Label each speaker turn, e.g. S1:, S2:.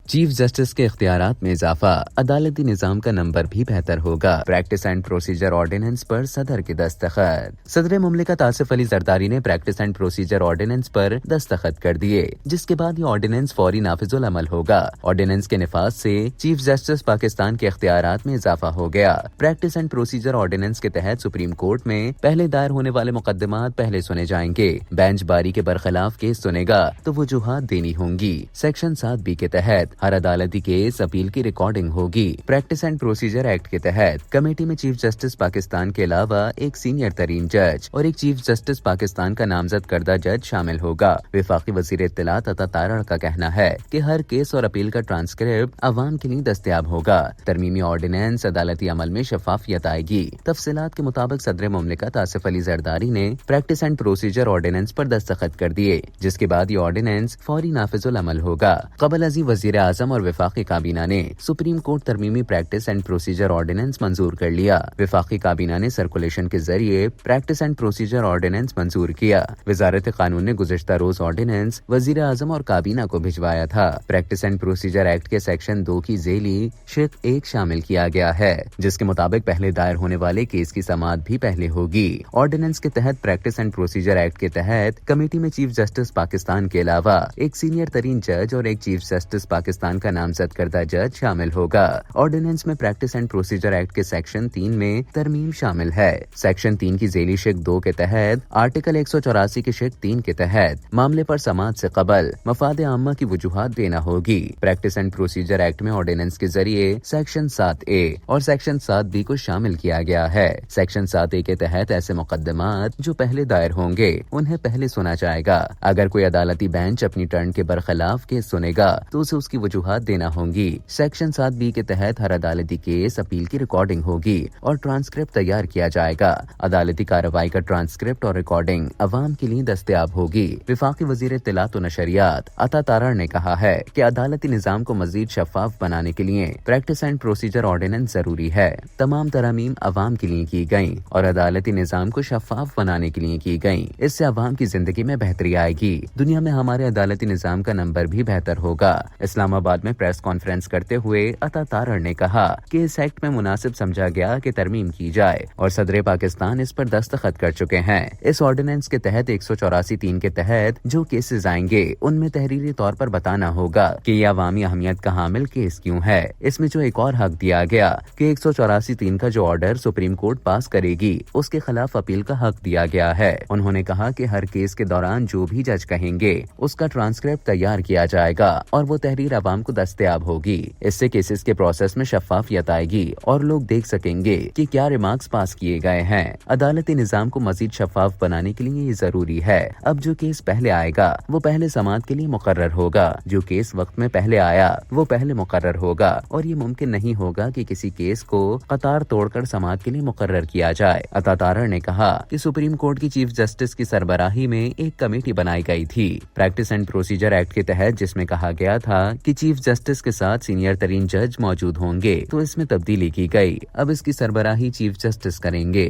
S1: Chief justice के इख्तियारात में इजाफा, अदालती निजाम का नंबर भी बेहतर होगा। प्रैक्टिस एंड प्रोसीजर ऑर्डिनेंस पर सदर के दस्तखत। सदर मुमलिकत आसिफ अली जरदारी ने प्रैक्टिस एंड प्रोसीजर ऑर्डिनेंस पर दस्तखत कर दिए, जिसके बाद ये ऑर्डिनेंस फौरी नाफिजुल अमल होगा। ऑर्डिनेंस के निफाज से चीफ जस्टिस पाकिस्तान के इख्तियारात में इजाफा हो गया। प्रैक्टिस एंड प्रोसीजर ऑर्डिनेंस के तहत सुप्रीम कोर्ट में पहले दायर होने वाले मुकदमात पहले सुने जाएंगे। बेंच बारी के बरखिलाफ केस सुनेगा तो वजूहात देनी होंगी। सेक्शन 7B के तहत हर अदालती केस अपील की रिकॉर्डिंग होगी। प्रैक्टिस एंड प्रोसीजर एक्ट के तहत कमेटी में चीफ जस्टिस पाकिस्तान के अलावा एक सीनियर तरीन जज और एक चीफ जस्टिस पाकिस्तान का नामजद करदा जज शामिल होगा। वफाकी वजीर इत्तलात अता तारड़ का कहना है कि हर केस और अपील का ट्रांसक्रिप्ट अवाम के लिए दस्तयाब होगा। तरमीमी ऑर्डिनेंस अदालती अमल में शफाफियत आएगी। तफसीलात के मुताबिक सदर मुमलिकत आसिफ अली जरदारी ने प्रैक्टिस एंड प्रोसीजर ऑर्डिनेंस पर दस्तखत कर दिए, जिसके बाद ये ऑर्डिनेंस फौरी नाफिजुल अमल होगा। कबल अजी वजीर आजम और वफाकी काबीना ने सुप्रीम कोर्ट तरमीमी प्रैक्टिस एंड प्रोसीजर ऑर्डिनेंस मंजूर कर लिया। वफाकी काबीना ने सर्कुलेशन के जरिए प्रैक्टिस एंड प्रोसीजर ऑर्डिनेंस मंजूर किया। वजारत कानून ने गुज़िश्ता रोज ऑर्डिनेंस वजीर आजम और काबीना को भिजवाया था। प्रैक्टिस एंड प्रोसीजर एक्ट के सेक्शन 2 की जेली शिक 1 शामिल किया गया है, जिसके मुताबिक पहले दायर होने वाले केस की समाअत भी पहले होगी। ऑर्डिनेंस के तहत प्रैक्टिस एंड प्रोसीजर एक्ट के तहत कमेटी में चीफ जस्टिस पाकिस्तान के अलावा एक सीनियर तरीन जज और एक चीफ जस्टिस पाकिस्तान का नामजद करदा जज शामिल होगा। ऑर्डिनेंस में प्रैक्टिस एंड प्रोसीजर एक्ट के सेक्शन 3 में तरमीम शामिल है। सेक्शन 3 की जेली शिक 2 के तहत आर्टिकल 184 की शिक 3 के तहत मामले पर समाअत से कबल मफाद आम्मा की वजूहात देना होगी। प्रैक्टिस एंड प्रोसीजर एक्ट में ऑर्डिनेंस के जरिए सेक्शन 7A और सेक्शन 7B को शामिल किया गया है। सेक्शन 7A के तहत ऐसे मुकदमात जो पहले दायर होंगे उन्हें पहले सुना जाएगा। अगर कोई अदालती बेंच अपनी टर्न के बरखिलाफ केस सुनेगा तो उसे उसकी वजूहात देना होंगी। सेक्शन 7B के तहत हर अदालती केस अपील की रिकॉर्डिंग होगी और ट्रांसक्रिप्ट तैयार किया जाएगा। अदालती कार्रवाई का ट्रांसक्रिप्ट और रिकॉर्डिंग अवाम के लिए दस्तयाब होगी। वफाकी वजीर इत्तलात और नशरियात अता तारड़ ने कहा है कि अदालती निजाम को मजीद शफाफ बनाने के लिए प्रैक्टिस एंड प्रोसीजर ऑर्डिनेंस जरूरी है। तमाम तरमीम अवाम के लिए की गयी और अदालती निजाम को शफाफ बनाने के लिए की गयी। इससे अवाम की जिंदगी में बेहतरी आएगी। दुनिया में हमारे अदालती निजाम का नंबर भी बेहतर होगा। इस्लामाबाद में प्रेस कॉन्फ्रेंस करते हुए अता तारड़ ने कहा कि इस एक्ट में मुनासिब समझा गया कि तरमीम की जाए और सदर पाकिस्तान इस पर दस्तखत कर चुके हैं। इस ऑर्डिनेंस के तहत 184(3) के तहत जो केसेस आएंगे उनमें तहरीरी तौर पर बताना होगा कि ये अवामी अहमियत का हामिल केस क्यों है। इसमें जो एक और हक दिया गया कि 184(3) का जो ऑर्डर सुप्रीम कोर्ट पास करेगी उसके खिलाफ अपील का हक दिया गया है। उन्होंने कहा कि हर केस के दौरान जो भी जज कहेंगे उसका ट्रांसक्रिप्ट तैयार किया जाएगा और वो तहरीर अवाम को दस्तयाब होगी। इससे केसेस के प्रोसेस में शफाफियत आएगी और लोग देख सकेंगे कि क्या रिमार्क्स पास किए गए हैं। अदालती निजाम को मजीद शफाफ बनाने के लिए ये जरूरी है। अब जो केस पहले आएगा वो पहले समाअत के लिए मुकर्रर होगा। जो केस वक्त में पहले आया वो पहले मुकर्रर होगा और ये मुमकिन नहीं होगा कि किसी केस को कतार तोड़कर समाअत के लिए मुकर्रर किया जाए। अता तारड़ ने कहा कि सुप्रीम कोर्ट की चीफ जस्टिस की सरबराही में एक कमेटी बनाई गई थी प्रैक्टिस एंड प्रोसीजर एक्ट के तहत, जिसमें कहा गया था कि चीफ जस्टिस के साथ सीनियर तरीन जज मौजूद होंगे, तो इसमें तब्दीली की गई। अब इसकी सरबराही चीफ जस्टिस करेंगे।